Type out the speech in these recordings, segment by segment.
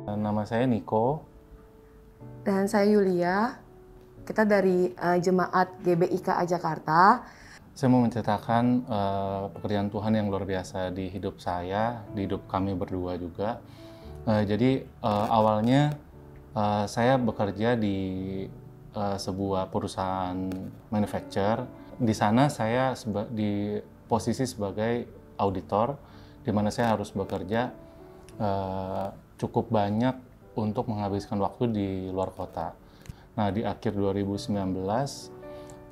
Nama saya Niko. Dan saya Yulia, kita dari Jemaat GBIKA Jakarta. Saya mau menceritakan pekerjaan Tuhan yang luar biasa di hidup saya, di hidup kami berdua juga. Awalnya saya bekerja di sebuah perusahaan manufacturer. Di sana saya di posisi sebagai auditor, di mana saya harus bekerja cukup banyak untuk menghabiskan waktu di luar kota. Nah, di akhir 2019,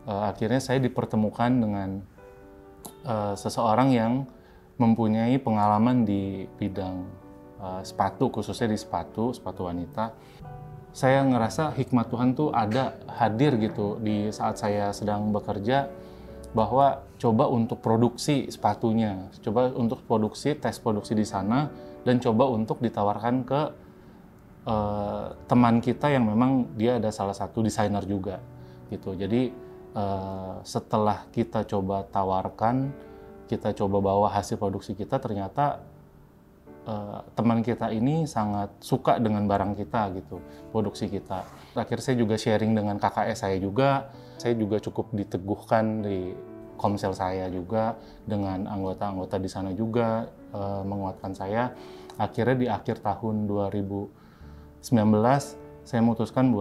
akhirnya saya dipertemukan dengan seseorang yang mempunyai pengalaman di bidang sepatu, khususnya di sepatu wanita. Saya ngerasa hikmat Tuhan tuh ada, hadir gitu di saat saya sedang bekerja, bahwa coba untuk produksi sepatunya, coba untuk tes produksi di sana, dan coba untuk ditawarkan ke teman kita yang memang dia ada salah satu desainer juga gitu. Jadi setelah kita coba tawarkan, kita coba bawa hasil produksi kita, ternyata teman kita ini sangat suka dengan barang kita gitu, produksi kita. Akhirnya saya juga sharing dengan KKS saya juga. Saya juga cukup diteguhkan di komsel saya juga, dengan anggota-anggota di sana juga menguatkan saya. Akhirnya di akhir tahun 2019 saya memutuskan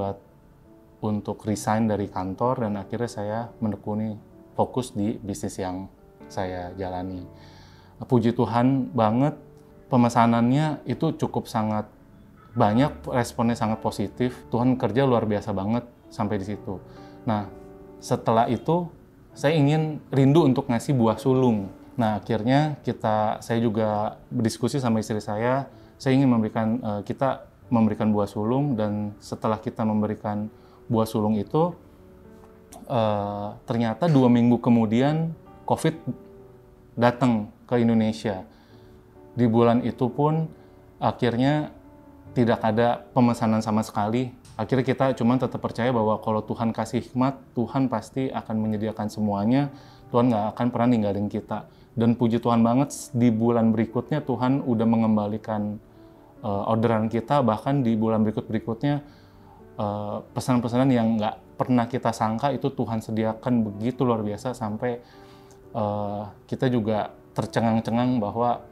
untuk resign dari kantor, dan akhirnya saya menekuni fokus di bisnis yang saya jalani. Puji Tuhan banget, pemesanannya itu cukup sangat banyak, responnya sangat positif. Tuhan kerja luar biasa banget sampai di situ. Nah, setelah itu saya ingin rindu untuk ngasih buah sulung. Nah, akhirnya saya juga berdiskusi sama istri saya ingin kita memberikan buah sulung, dan setelah kita memberikan buah sulung itu, ternyata 2 minggu kemudian COVID datang ke Indonesia. Di bulan itu pun akhirnya tidak ada pemesanan sama sekali. Akhirnya kita cuma tetap percaya bahwa kalau Tuhan kasih hikmat, Tuhan pasti akan menyediakan semuanya. Tuhan nggak akan pernah ninggalin kita. Dan puji Tuhan banget, di bulan berikutnya Tuhan udah mengembalikan orderan kita. Bahkan di bulan berikutnya pesanan-pesanan yang nggak pernah kita sangka itu Tuhan sediakan begitu luar biasa, sampai kita juga tercengang-cengang bahwa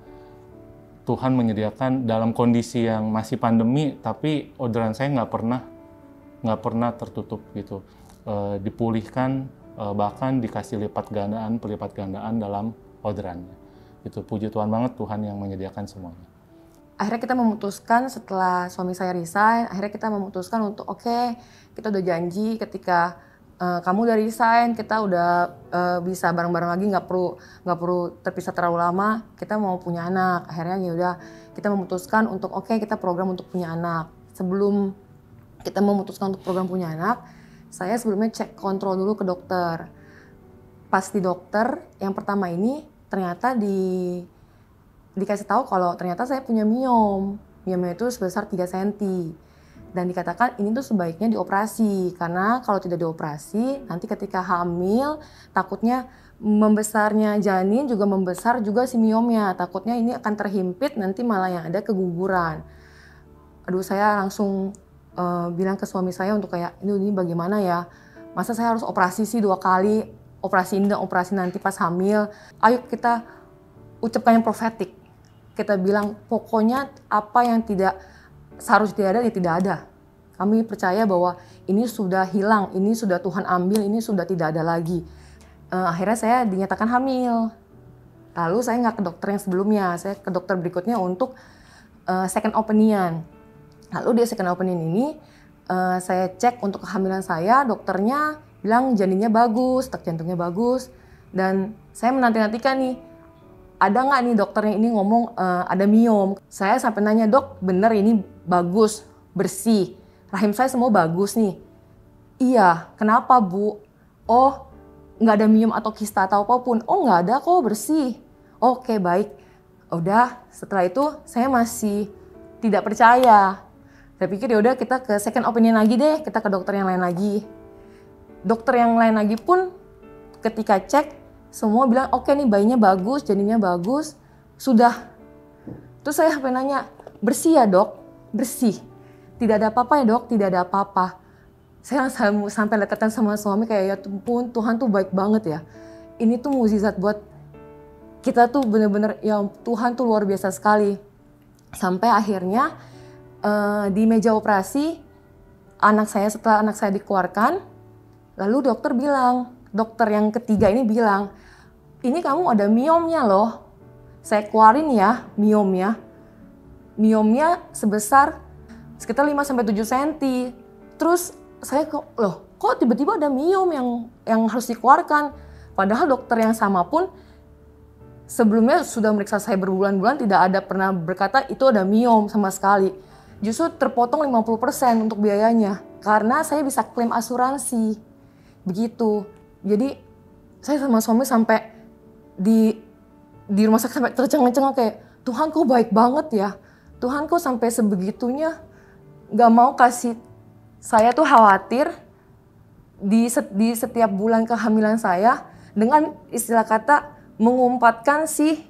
Tuhan menyediakan dalam kondisi yang masih pandemi, tapi orderan saya nggak pernah tertutup gitu. Dipulihkan, bahkan dikasih pelipat gandaan dalam orderannya. Itu puji Tuhan banget, Tuhan yang menyediakan semuanya. Akhirnya kita memutuskan, setelah suami saya resign, akhirnya kita memutuskan untuk oke, kita udah janji ketika kamu udah resign, kita udah bisa bareng-bareng lagi, nggak perlu terpisah terlalu lama, kita mau punya anak. Akhirnya ya udah, kita memutuskan untuk kita program untuk punya anak. Sebelum kita memutuskan untuk program punya anak, saya sebelumnya cek kontrol dulu ke dokter. Pas di dokter yang pertama ini, ternyata dikasih tahu kalau ternyata saya punya miom. Miomnya itu sebesar 3 cm. Dan dikatakan ini tuh sebaiknya dioperasi, karena kalau tidak dioperasi nanti ketika hamil takutnya membesarnya janin juga membesar juga si miomnya, takutnya ini akan terhimpit, nanti malah yang ada keguguran. Aduh, saya langsung bilang ke suami saya untuk kayak ini bagaimana ya, masa saya harus operasi sih 2 kali, operasi ini dan operasi nanti pas hamil. Ayo kita ucapkan yang profetik, kita bilang pokoknya apa yang seharusnya tidak ada, ya tidak ada. Kami percaya bahwa ini sudah hilang, ini sudah Tuhan ambil, ini sudah tidak ada lagi. Akhirnya saya dinyatakan hamil. Lalu saya nggak ke dokter yang sebelumnya, saya ke dokter berikutnya untuk second opinion. Lalu di second opinion ini saya cek untuk kehamilan saya, dokternya bilang janinnya bagus, detak jantungnya bagus. Dan saya menanti-nantikan nih, ada nggak nih dokternya ini ngomong ada miom. Saya sampai nanya, dok bener ini bagus, bersih, rahim saya semua bagus nih. Iya, kenapa bu? Oh, nggak ada miom atau kista atau apapun. Oh, nggak ada kok, bersih. Oke, baik. Udah, setelah itu saya masih tidak percaya. Saya pikir ya udah kita ke second opinion lagi deh, kita ke dokter yang lain lagi. Dokter yang lain lagi pun ketika cek semua bilang oke nih bayinya bagus, janinnya bagus, sudah. Terus saya sampai nanya, bersih ya dok? bersih. Tidak ada apa-apa ya dok, tidak ada apa-apa. Saya sampai dekatan sama suami kayak ya ampun, Tuhan tuh baik banget ya. Ini tuh mukjizat buat kita tuh bener-bener ya Tuhan tuh luar biasa sekali. Sampai akhirnya di meja operasi setelah anak saya dikeluarkan, lalu dokter yang ketiga ini bilang, ini kamu ada miomnya loh. Saya keluarin ya miomnya. Miomnya sebesar sekitar 5-7 cm. Terus saya kok tiba-tiba ada miom yang harus dikeluarkan. Padahal dokter yang sama pun sebelumnya sudah meriksa saya berbulan-bulan, tidak ada pernah berkata itu ada miom sama sekali. Justru terpotong 50% untuk biayanya. Karena saya bisa klaim asuransi. Begitu. Jadi saya sama suami sampai di rumah sakit sampai tercengang-cengang kayak, Tuhan kok baik banget ya. Tuhan kok sampai sebegitunya gak mau kasih saya tuh khawatir di setiap bulan kehamilan saya dengan istilah kata mengumpatkan si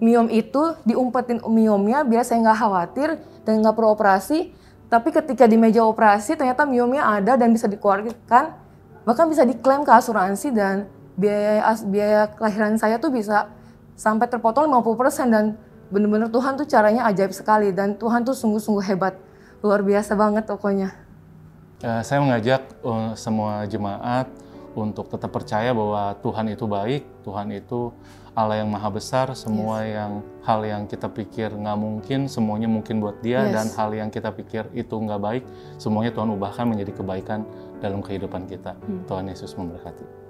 miom itu, diumpetin miomnya biar saya nggak khawatir dan nggak perlu operasi. Tapi ketika di meja operasi ternyata miomnya ada dan bisa dikeluarkan, bahkan bisa diklaim ke asuransi dan biaya kelahiran saya tuh bisa sampai terpotong 50% dan bener-bener Tuhan tuh caranya ajaib sekali dan Tuhan tuh sungguh-sungguh hebat. Luar biasa banget pokoknya. Saya mengajak semua jemaat untuk tetap percaya bahwa Tuhan itu baik, Tuhan itu Allah yang maha besar, semua hal yang kita pikir nggak mungkin, semuanya mungkin buat Dia, dan hal yang kita pikir itu nggak baik, semuanya Tuhan ubahkan menjadi kebaikan dalam kehidupan kita. Tuhan Yesus memberkati.